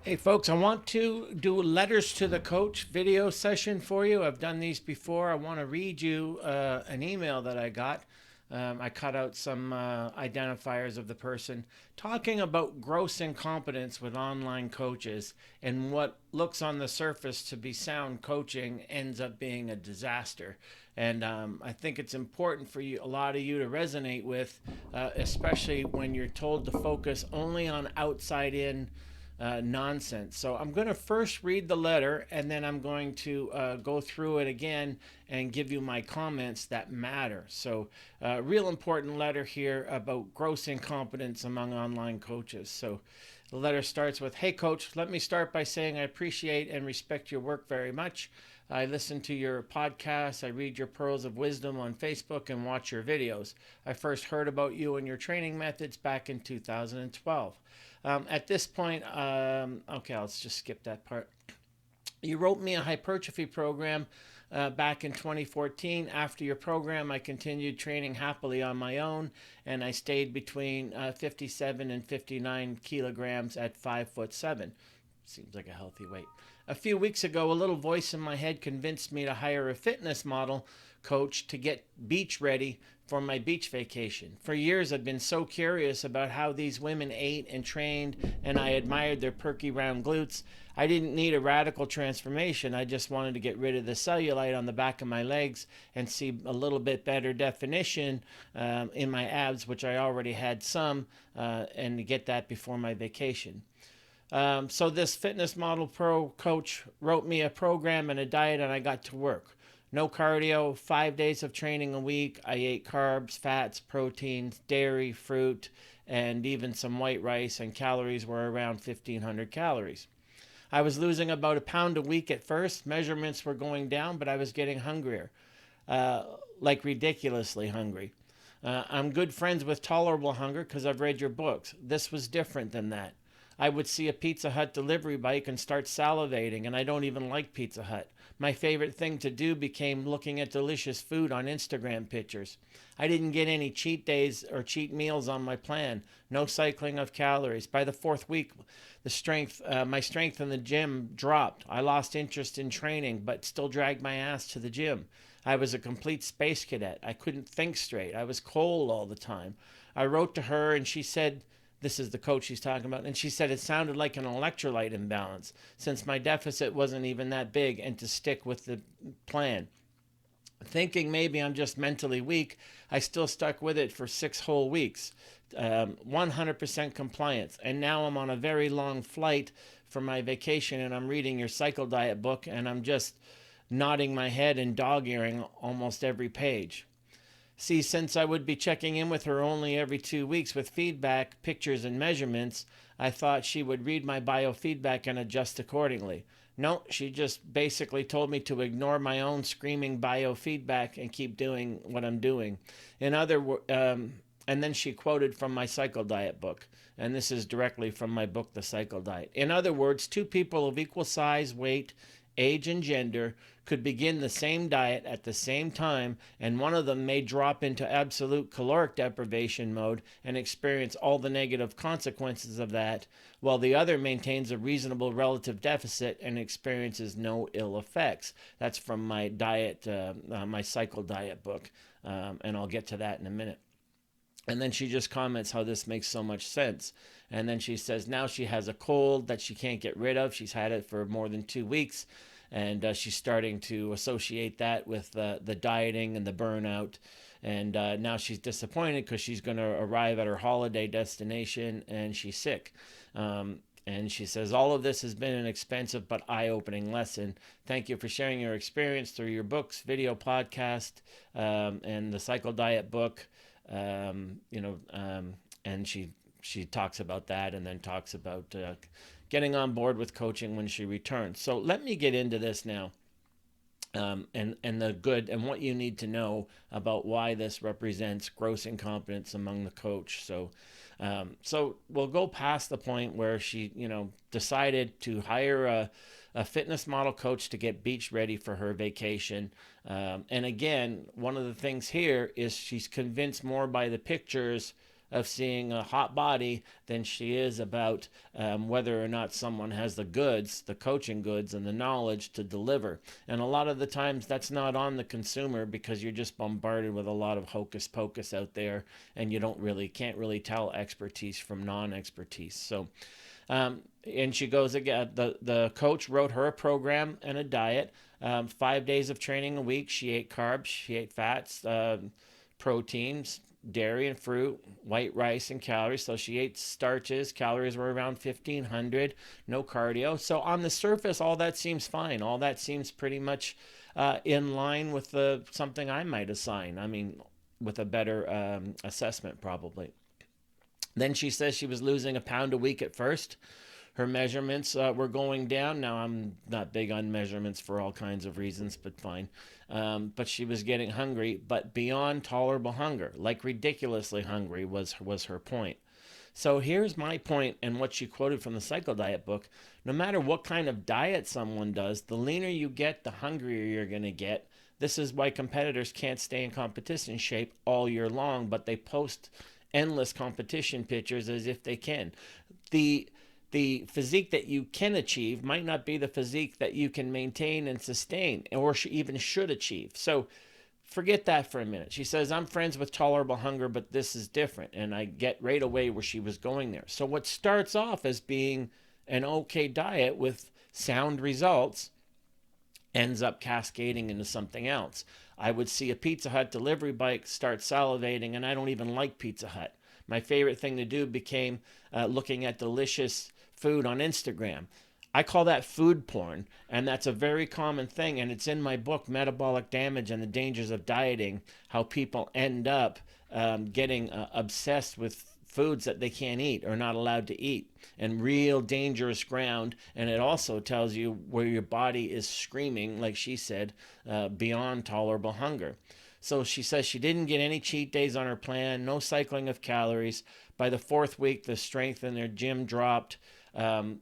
Hey folks, I want to do letters to the coach video session for you. I've done these before. I want to read you an email that I got. I cut out some identifiers of the person talking about gross incompetence with online coaches, and what looks on the surface to be sound coaching ends up being a disaster. And I think it's important for you, a lot of you, to resonate with, especially when you're told to focus only on outside in nonsense. So I'm going to first read the letter, and then I'm going to go through it again and give you my comments that matter. So, real important letter here about gross incompetence among online coaches. So, the letter starts with, "Hey coach, let me start by saying I appreciate and respect your work very much. I listen to your podcasts, I read your pearls of wisdom on Facebook, and watch your videos. I first heard about you and your training methods back in 2012. At this point, okay, let's just skip that part. You wrote me a hypertrophy program back in 2014. After your program, I continued training happily on my own, and I stayed between 57 and 59 kilograms at 5'7". Seems like a healthy weight. A few weeks ago, a little voice in my head convinced me to hire a fitness model coach to get beach ready for my beach vacation. For years, I'd been so curious about how these women ate and trained, and I admired their perky round glutes. I didn't need a radical transformation. I just wanted to get rid of the cellulite on the back of my legs and see a little bit better definition in my abs, which I already had some, and to get that before my vacation. So this fitness model pro coach wrote me a program and a diet, and I got to work. No cardio, 5 days of training a week. I ate carbs, fats, proteins, dairy, fruit, and even some white rice, and calories were around 1,500 calories. I was losing about a pound a week at first. Measurements were going down, but I was getting hungrier, like ridiculously hungry. I'm good friends with Tolerable Hunger because I've read your books. This was different than that. I would see a Pizza Hut delivery bike and start salivating, and I don't even like Pizza Hut. My favorite thing to do became looking at delicious food on Instagram pictures. I didn't get any cheat days or cheat meals on my plan. No cycling of calories. By the fourth week, my strength in the gym dropped. I lost interest in training, but still dragged my ass to the gym. I was a complete space cadet. I couldn't think straight. I was cold all the time. I wrote to her, and she said, this is the coach she's talking about, and she said it sounded like an electrolyte imbalance since my deficit wasn't even that big, and to stick with the plan. Thinking maybe I'm just mentally weak, I still stuck with it for 6 whole weeks. 100% compliance. And now I'm on a very long flight for my vacation, and I'm reading your cycle diet book, and I'm just nodding my head and dog earing almost every page. See, since I would be checking in with her only every 2 weeks with feedback, pictures, and measurements, I thought she would read my biofeedback and adjust accordingly. No, she just basically told me to ignore my own screaming biofeedback and keep doing what I'm doing. In other words, and then she quoted from my cycle diet book. And this is directly from my book, The Cycle Diet. In other words, two people of equal size, weight, age, and gender could begin the same diet at the same time, and one of them may drop into absolute caloric deprivation mode and experience all the negative consequences of that, while the other maintains a reasonable relative deficit and experiences no ill effects. That's from my my cycle diet book, and I'll get to that in a minute. And then she just comments how this makes so much sense. And then she says now she has a cold that she can't get rid of. She's had it for more than 2 weeks. And she's starting to associate that with the dieting and the burnout. And now she's disappointed because she's going to arrive at her holiday destination and she's sick. And she says, all of this has been an expensive but eye-opening lesson. Thank you for sharing your experience through your books, video podcast, and the Cycle Diet book. And she talks about that, and then talks about getting on board with coaching when she returns. So let me get into this now, and the good and what you need to know about why this represents gross incompetence among the coach. So we'll go past the point where she decided to hire a fitness model coach to get beach ready for her vacation. And again, one of the things here is she's convinced more by the pictures of seeing a hot body than she is about whether or not someone has the goods, the coaching goods, and the knowledge to deliver. And a lot of the times that's not on the consumer because you're just bombarded with a lot of hocus pocus out there, and you can't really tell expertise from non-expertise. So and she goes again, the coach wrote her a program and a diet, 5 days of training a week. She ate carbs, she ate fats, proteins, dairy and fruit, white rice, and calories. So she ate starches. Calories were around 1,500. No cardio. So on the surface, all that seems fine. All that seems pretty much in line with something I might assign. I mean, with a better assessment probably. Then she says she was losing a pound a week at first. Her measurements were going down. Now, I'm not big on measurements for all kinds of reasons, but fine. But she was getting hungry, but beyond tolerable hunger, like ridiculously hungry was her point. So here's my point, and what she quoted from the Cycle Diet book. No matter what kind of diet someone does, the leaner you get, the hungrier you're going to get. This is why competitors can't stay in competition shape all year long, but they post endless competition pictures as if they can. The physique that you can achieve might not be the physique that you can maintain and sustain, or even should achieve. So forget that for a minute. She says, I'm friends with tolerable hunger, but this is different. And I get right away where she was going there. So what starts off as being an okay diet with sound results ends up cascading into something else. I would see a Pizza Hut delivery bike, start salivating, and I don't even like Pizza Hut. My favorite thing to do became looking at delicious food on Instagram. I call that food porn, and that's a very common thing, and it's in my book, Metabolic Damage and the Dangers of Dieting, how people end up getting obsessed with foods that they can't eat or not allowed to eat, and real dangerous ground. And it also tells you where your body is screaming, like she said, beyond tolerable hunger. So she says she didn't get any cheat days on her plan, no cycling of calories. By the 4th week, the strength in their gym dropped.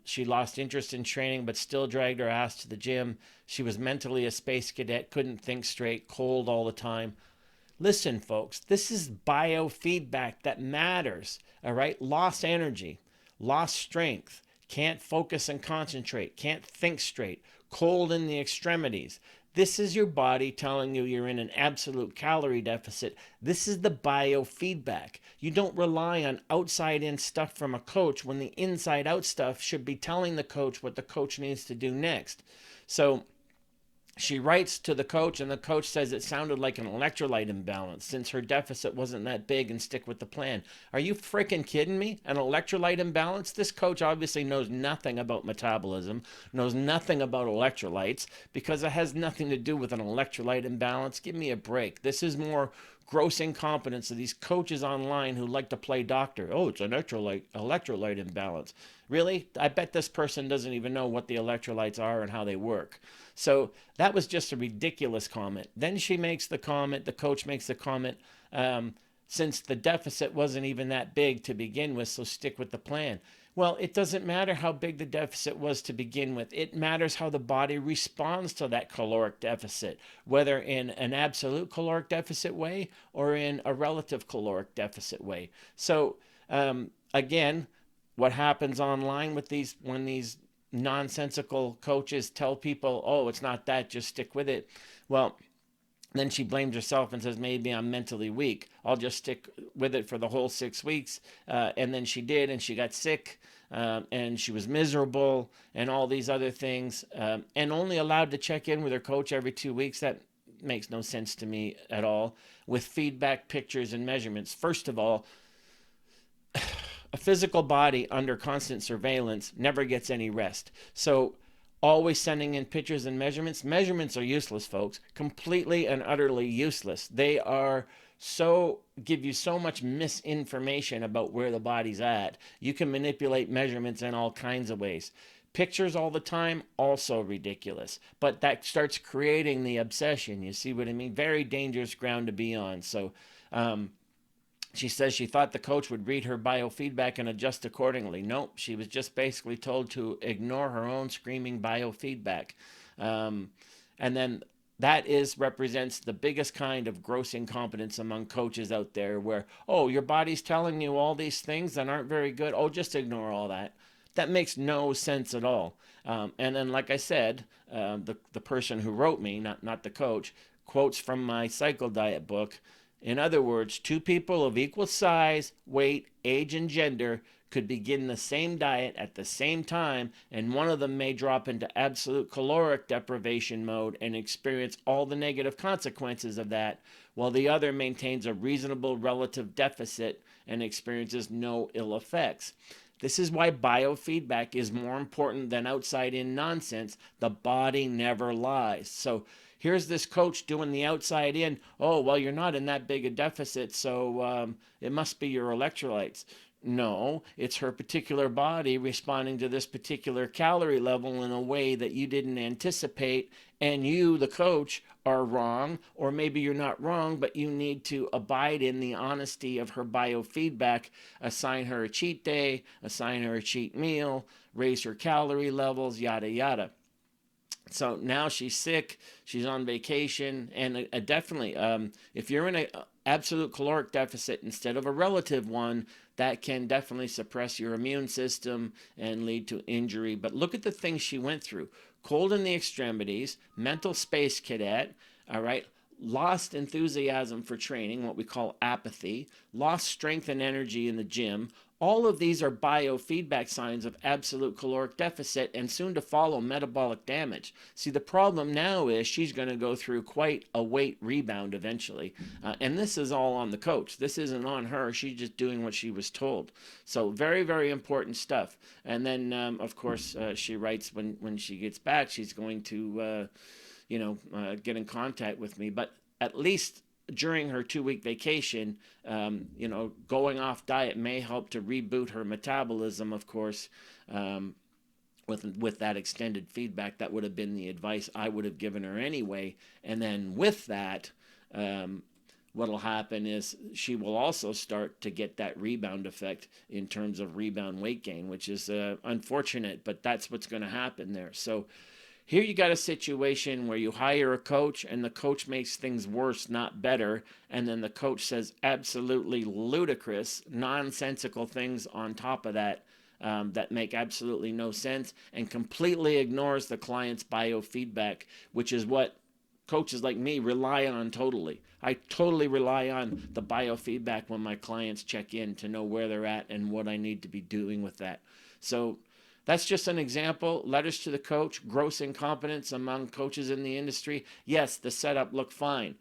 She lost interest in training, but still dragged her ass to the gym. She was mentally a space cadet, couldn't think straight, cold all the time. Listen, folks, this is biofeedback that matters, all right? Lost energy, lost strength, can't focus and concentrate, can't think straight, cold in the extremities. This is your body telling you you're in an absolute calorie deficit. This is the biofeedback. You don't rely on outside-in stuff from a coach when the inside-out stuff should be telling the coach what the coach needs to do next. So she writes to the coach, and the coach says it sounded like an electrolyte imbalance since her deficit wasn't that big, and stick with the plan. Are you freaking kidding me? An electrolyte imbalance? This coach obviously knows nothing about metabolism, knows nothing about electrolytes, because it has nothing to do with an electrolyte imbalance. Give me a break. This is more gross incompetence of these coaches online who like to play doctor. Oh, it's an electrolyte imbalance. Really? I bet this person doesn't even know what the electrolytes are and how they work. So that was just a ridiculous comment. Then she makes the comment, the coach makes the comment, since the deficit wasn't even that big to begin with, so stick with the plan. Well, it doesn't matter how big the deficit was to begin with. It matters how the body responds to that caloric deficit, whether in an absolute caloric deficit way or in a relative caloric deficit way. So again, what happens online with when these nonsensical coaches tell people, oh, it's not that, just stick with it. Well, then she blames herself and says, maybe I'm mentally weak. I'll just stick with it for the whole 6 weeks. And then she did, and she got sick, and she was miserable, and all these other things, and only allowed to check in with her coach every 2 weeks. That makes no sense to me at all, with feedback, pictures, and measurements. First of all, a physical body under constant surveillance never gets any rest. So always sending in pictures and measurements. Measurements are useless, folks. Completely and utterly useless. They give you so much misinformation about where the body's at. You can manipulate measurements in all kinds of ways. Pictures all the time, also ridiculous. But that starts creating the obsession. You see what I mean? Very dangerous ground to be on. So she says she thought the coach would read her biofeedback and adjust accordingly. Nope, she was just basically told to ignore her own screaming biofeedback. And then that is represents the biggest kind of gross incompetence among coaches out there, where, oh, your body's telling you all these things that aren't very good, oh, just ignore all that. That makes no sense at all. And then, like I said, the person who wrote me, not the coach, quotes from my cycle diet book. In other words, two people of equal size, weight, age, and gender could begin the same diet at the same time, and one of them may drop into absolute caloric deprivation mode and experience all the negative consequences of that, while the other maintains a reasonable relative deficit and experiences no ill effects. This is why biofeedback is more important than outside in nonsense. The body never lies. So here's this coach doing the outside in. Oh, well, you're not in that big a deficit, so it must be your electrolytes. No, it's her particular body responding to this particular calorie level in a way that you didn't anticipate, and you, the coach, are wrong. Or maybe you're not wrong, but you need to abide in the honesty of her biofeedback. Assign her a cheat day, assign her a cheat meal, raise her calorie levels, yada yada. So now she's sick, she's on vacation, and definitely, if you're in an absolute caloric deficit instead of a relative one, that can definitely suppress your immune system and lead to injury. But look at the things she went through: cold in the extremities, mental space cadet, all right, lost enthusiasm for training, what we call apathy, lost strength and energy in the gym. All of these are biofeedback signs of absolute caloric deficit, and soon to follow metabolic damage. See, the problem now is she's going to go through quite a weight rebound eventually. And this is all on the coach. This isn't on her. She's just doing what she was told. So very, very important stuff. And then, of course, she writes when she gets back, she's going to, get in contact with me. But at least during her 2 week vacation, going off diet may help to reboot her metabolism, of course. With that extended feedback, that would have been the advice I would have given her anyway. And then with that, what'll happen is she will also start to get that rebound effect in terms of rebound weight gain, which is unfortunate, but that's what's going to happen there. So here you got a situation where you hire a coach and the coach makes things worse, not better. And then the coach says absolutely ludicrous, nonsensical things on top of that, that make absolutely no sense, and completely ignores the client's biofeedback, which is what coaches like me rely on totally. I totally rely on the biofeedback when my clients check in to know where they're at and what I need to be doing with that. So that's just an example. Letters to the coach, gross incompetence among coaches in the industry. Yes, the setup looked fine.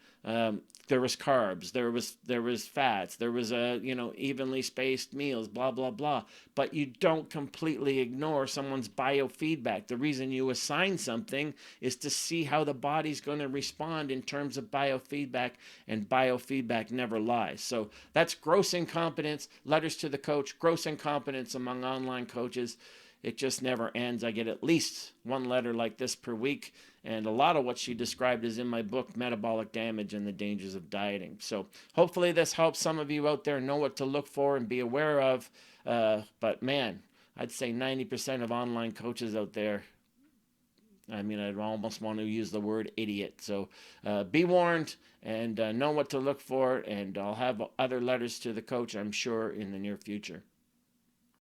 There was carbs, there was fats, there was evenly spaced meals, blah blah blah. But you don't completely ignore someone's biofeedback. The reason you assign something is to see how the body's going to respond in terms of biofeedback, and biofeedback never lies. So that's gross incompetence. Letters to the coach, gross incompetence among online coaches. It just never ends. I get at least one letter like this per week, and a lot of what she described is in my book, Metabolic Damage and the Dangers of Dieting. So hopefully this helps some of you out there know what to look for and be aware of. But man, I'd say 90% of online coaches out there, I mean, I'd almost want to use the word idiot. So be warned, and know what to look for, and I'll have other letters to the coach, I'm sure, in the near future.